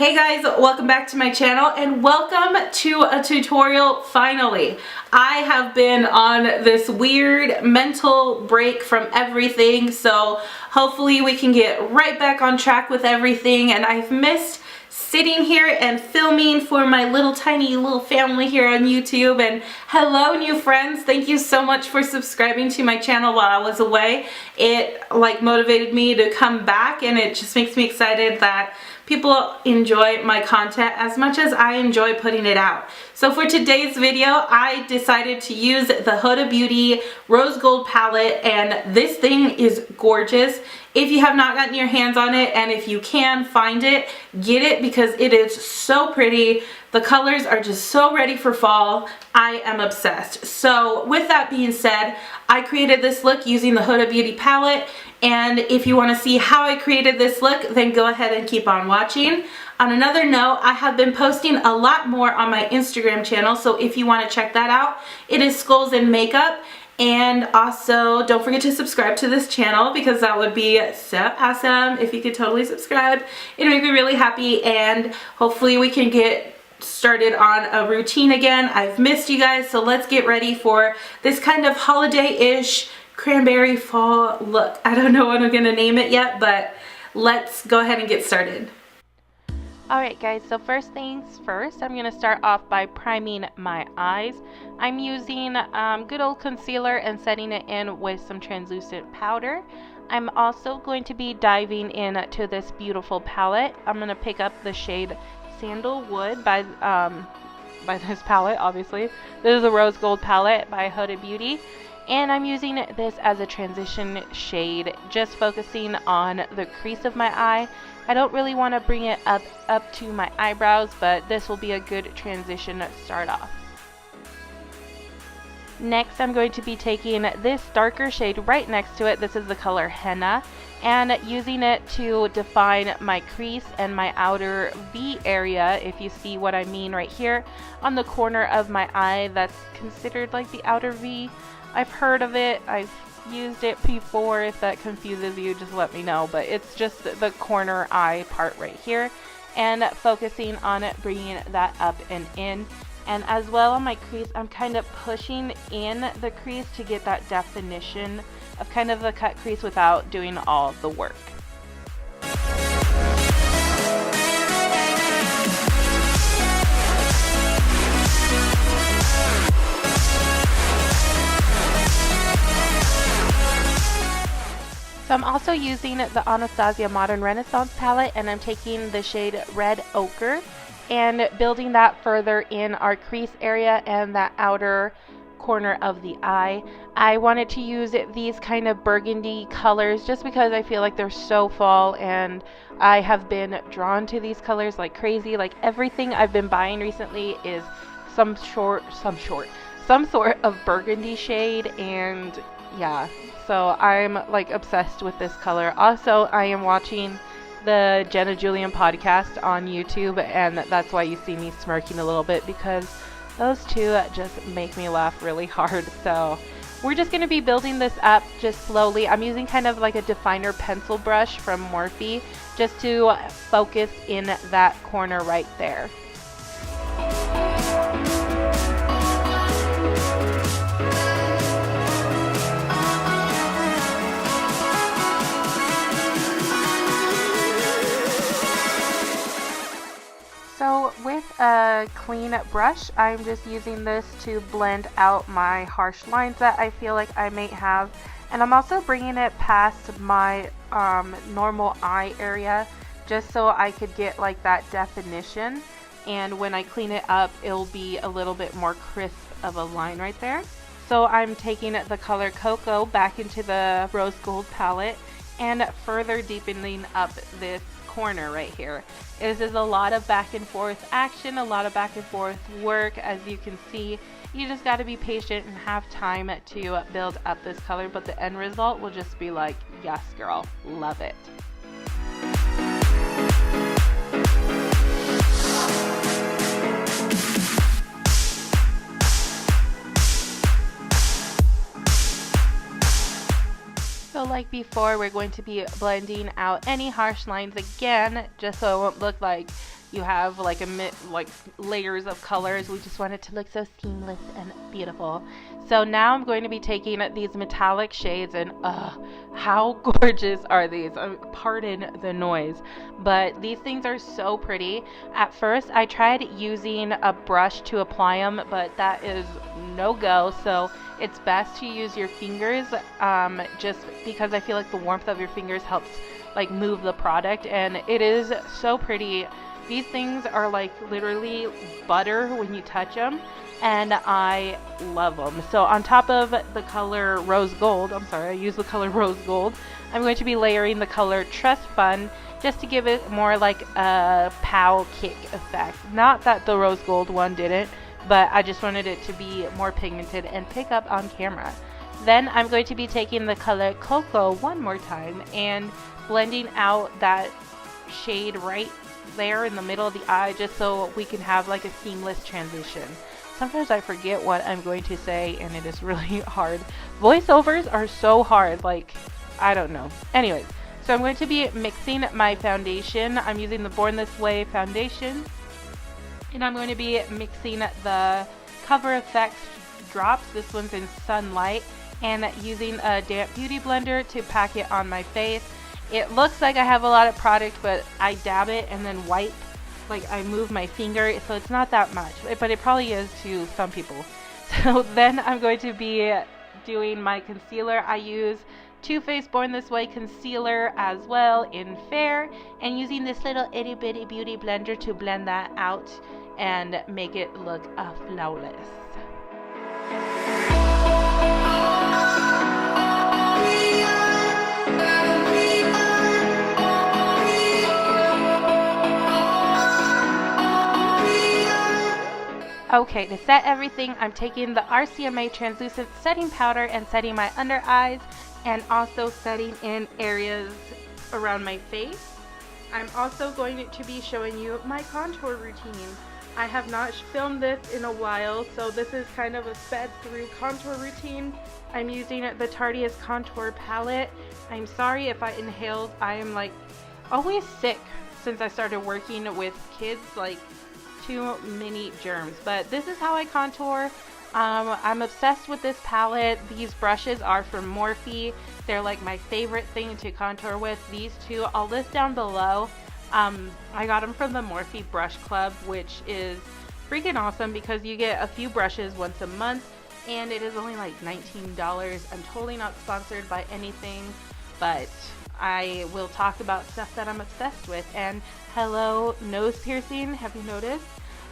Hey guys, welcome back to my channel and welcome to a tutorial finally. I have been on this weird mental break from everything, so hopefully we can get right back on track with everything. And I've missed sitting here and filming for my tiny little family here on YouTube. And hello new friends, thank you so much for subscribing to my channel while I was away. It motivated me to come back, and it just makes me excited that people enjoy my content as much as I enjoy putting it out. So for today's video, I decided to use the Huda Beauty Rose Gold palette, and this thing is gorgeous. If you have not gotten your hands on it, and if you can find it, get it because it is so pretty. The colors are just so ready for fall. I am obsessed. So with that being said, I created this look using the Huda Beauty palette, and if you want to see how I created this look, then go ahead and keep on watching. On another note, I have been posting a lot more on my Instagram channel, so if you want to check that out, it is Skulls and Makeup. And also, don't forget to subscribe to this channel because that would be so awesome if you could totally subscribe. It would make me really happy, and hopefully we can get started on a routine again. I've missed you guys, so let's get ready for this kind of holiday-ish cranberry fall look. I don't know what I'm gonna name it yet, but let's go ahead and get started. Alright guys, so first things first, I'm going to start off by priming my eyes. I'm using good old concealer and setting it in with some translucent powder. I'm also going to be diving into this beautiful palette. I'm going to pick up the shade Sandalwood by this palette, obviously. This is a Rose Gold palette by Huda Beauty. And I'm using this as a transition shade, just focusing on the crease of my eye. I don't really want to bring it up to my eyebrows, but this will be a good transition to start off. Next, I'm going to be taking this darker shade right next to it. This is the color Henna, and using it to define my crease and my outer V area. If you see what I mean right here on the corner of my eye, that's considered like the outer V. I've heard of it, I've used it before. If that confuses you, just let me know, but it's just the corner eye part right here, and focusing on it, bringing that up and in. And as well on my crease, I'm kind of pushing in the crease to get that definition of kind of the cut crease without doing all the work. So I'm also using the Anastasia Modern Renaissance palette, and I'm taking the shade Red Ochre and building that further in our crease area and that outer corner of the eye. I wanted to use these kind of burgundy colors just because I feel like they're so fall, and I have been drawn to these colors like crazy. Like everything I've been buying recently is some sort of burgundy shade, and yeah, so I'm like obsessed with this color. Also, I am watching the Jenna Julian podcast on YouTube, and that's why you see me smirking a little bit, because those two just make me laugh really hard. So we're just going to be building this up just slowly. I'm using kind of like a definer pencil brush from Morphe just to focus in that corner right there. So with a clean brush, I'm just using this to blend out my harsh lines that I feel like I may have. And I'm also bringing it past my normal eye area just so I could get like that definition. And when I clean it up, it'll be a little bit more crisp of a line right there. So I'm taking the color Cocoa back into the Rose Gold palette and further deepening up this corner right here. This is a lot of back and forth action, a lot of back and forth work. As you can see, you just got to be patient and have time to build up this color, but the end result will just be like, yes girl, love it. So like before, we're going to be blending out any harsh lines again, just so it won't look like you have like like layers of colors. We just want it to look so seamless and beautiful. So now I'm going to be taking these metallic shades, and how gorgeous are these? Pardon the noise, but these things are so pretty. At first I tried using a brush to apply them, but that is no go. So it's best to use your fingers, just because I feel like the warmth of your fingers helps like move the product, and it is so pretty. These things are like literally butter when you touch them, and I love them. So on top of the color rose gold, I use the color rose gold, I'm going to be layering the color Trust Fund, just to give it more like a pow kick effect. Not that the rose gold one didn't, but I just wanted it to be more pigmented and pick up on camera. Then I'm going to be taking the color Cocoa one more time and blending out that shade right there in the middle of the eye, just so we can have like a seamless transition. Sometimes I forget what I'm going to say, and it is really hard. Voiceovers are so hard, like, I don't know. Anyways, so I'm going to be mixing my foundation. I'm using the Born This Way foundation, and I'm going to be mixing the Cover FX drops. This one's in Sunlight, and using a damp beauty blender to pack it on my face. It looks like I have a lot of product, but I dab it and then wipe, like I move my finger, so it's not that much, but it probably is to some people. So then I'm going to be doing my concealer. I use Too Faced Born This Way concealer as well in Fair, and using this little itty bitty beauty blender to blend that out and make it look flawless. Okay, to set everything, I'm taking the RCMA translucent setting powder and setting my under eyes, and also setting in areas around my face. I'm also going to be showing you my contour routine. I have not filmed this in a while, so this is kind of a sped through contour routine. I'm using the Tarteist contour palette. I'm sorry if I inhaled. I am like always sick since I started working with kids, like too many germs, but this is how I contour. I'm obsessed with this palette. These brushes are from Morphe. They're like my favorite thing to contour with. These two, I'll list down below. I got them from the Morphe Brush Club, which is freaking awesome because you get a few brushes once a month, and it is only like $19. I'm totally not sponsored by anything, but I will talk about stuff that I'm obsessed with. And hello, nose piercing. Have you noticed?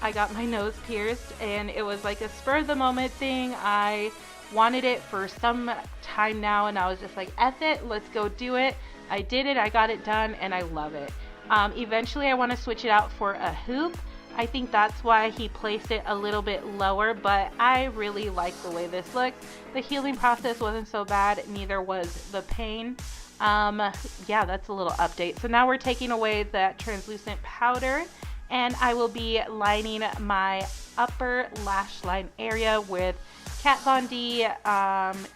I got my nose pierced, and it was like a spur of the moment thing. I wanted it for some time now, and I was just like, F it, let's go do it. I did it, I got it done, and I love it. Eventually I want to switch it out for a hoop. I think that's why he placed it a little bit lower, but I really like the way this looks. The healing process wasn't so bad, neither was the pain. Yeah, that's a little update. So now we're taking away that translucent powder, and I will be lining my upper lash line area with Kat Von D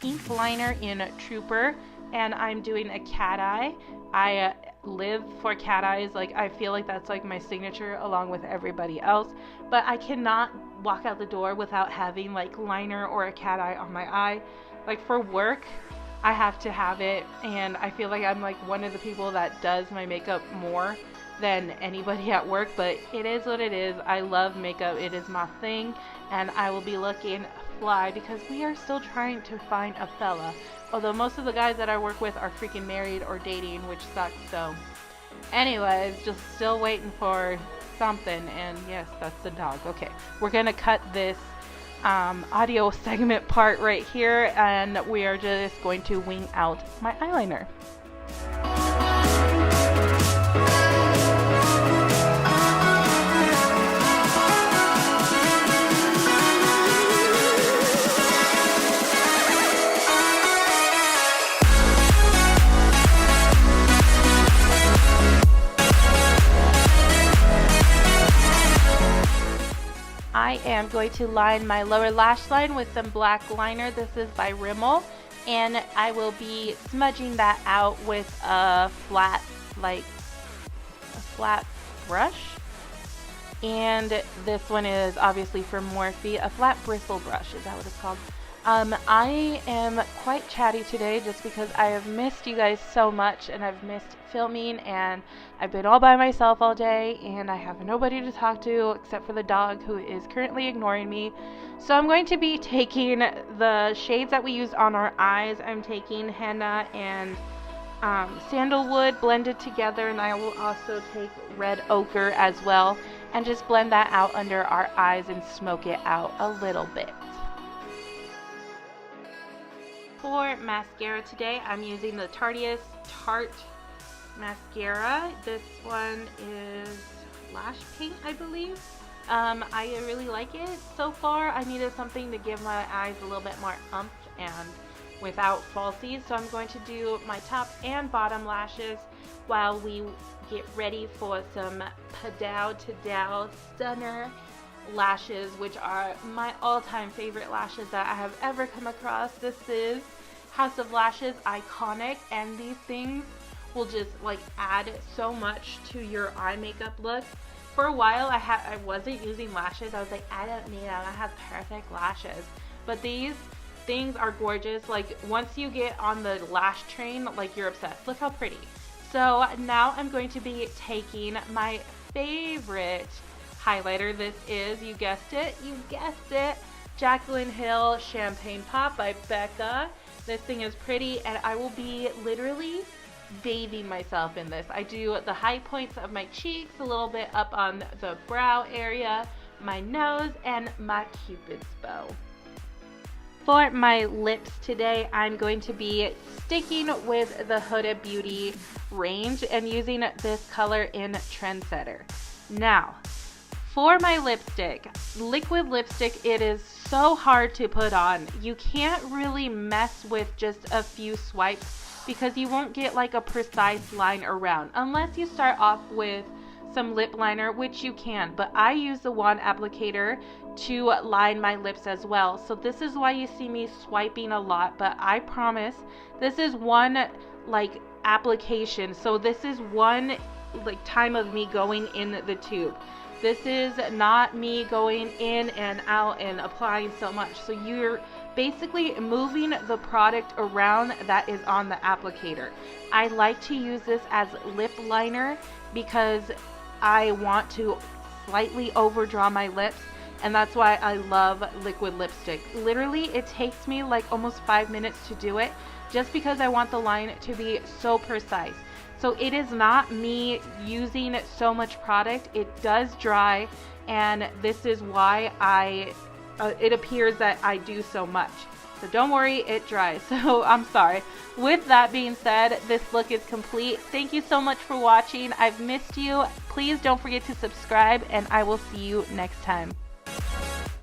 ink liner in Trooper, and I'm doing a cat eye. I live for cat eyes. Like, I feel like that's like my signature along with everybody else, but I cannot walk out the door without having like liner or a cat eye on my eye. Like for work, I have to have it, and I feel like I'm like one of the people that does my makeup more than anybody at work, but it is what it is. I love makeup. It is my thing, and I will be looking fly because we are still trying to find a fella. Although most of the guys that I work with are freaking married or dating, which sucks. So anyways, just still waiting for something. And yes, that's the dog. Okay, we're gonna cut this audio segment part right here, and we are just going to wing out my eyeliner. I am going to line my lower lash line with some black liner. This is by Rimmel, and I will be smudging that out with a flat brush. And this one is obviously from Morphe, a flat bristle brush, is that what it's called? I am quite chatty today just because I have missed you guys so much, and I've missed filming, and I've been all by myself all day, and I have nobody to talk to except for the dog, who is currently ignoring me. So I'm going to be taking the shades that we used on our eyes. I'm taking henna and sandalwood blended together, and I will also take red ochre as well, and just blend that out under our eyes and smoke it out a little bit. For mascara today, I'm using the Tarte mascara. This one is Lash Paint, I believe. I really like it so far. I needed something to give my eyes a little bit more oomph and without falsies, so I'm going to do my top and bottom lashes while we get ready for some Padow to Dow Stunner lashes, which are my all-time favorite lashes that I have ever come across. This is House of Lashes Iconic, and these things will just like add so much to your eye makeup look. For a while I wasn't using lashes. I was like, I don't need them, I have perfect lashes. But these things are gorgeous. Like once you get on the lash train, like you're obsessed. Look how pretty. So now I'm going to be taking my favorite highlighter. This is, you guessed it, Jaclyn Hill Champagne Pop by Becca. This thing is pretty, and I will be literally bathing myself in this. I do the high points of my cheeks, a little bit up on the brow area, my nose, and my Cupid's bow. For my lips today, I'm going to be sticking with the Huda Beauty range and using this color in Trendsetter. Now, for my lipstick, liquid lipstick, it is so hard to put on. You can't really mess with just a few swipes because you won't get like a precise line around unless you start off with some lip liner, which you can, but I use the wand applicator to line my lips as well. So this is why you see me swiping a lot, but I promise this is one like application. So this is one like time of me going in the tube. This is not me going in and out and applying so much. So you're basically moving the product around that is on the applicator. I like to use this as lip liner because I want to slightly overdraw my lips, and that's why I love liquid lipstick. Literally, it takes me like almost 5 minutes to do it just because I want the line to be so precise. So it is not me using so much product. It does dry, and this is why it appears that I do so much. So don't worry, it dries. So I'm sorry. With that being said, this look is complete. Thank you so much for watching. I've missed you. Please don't forget to subscribe, and I will see you next time.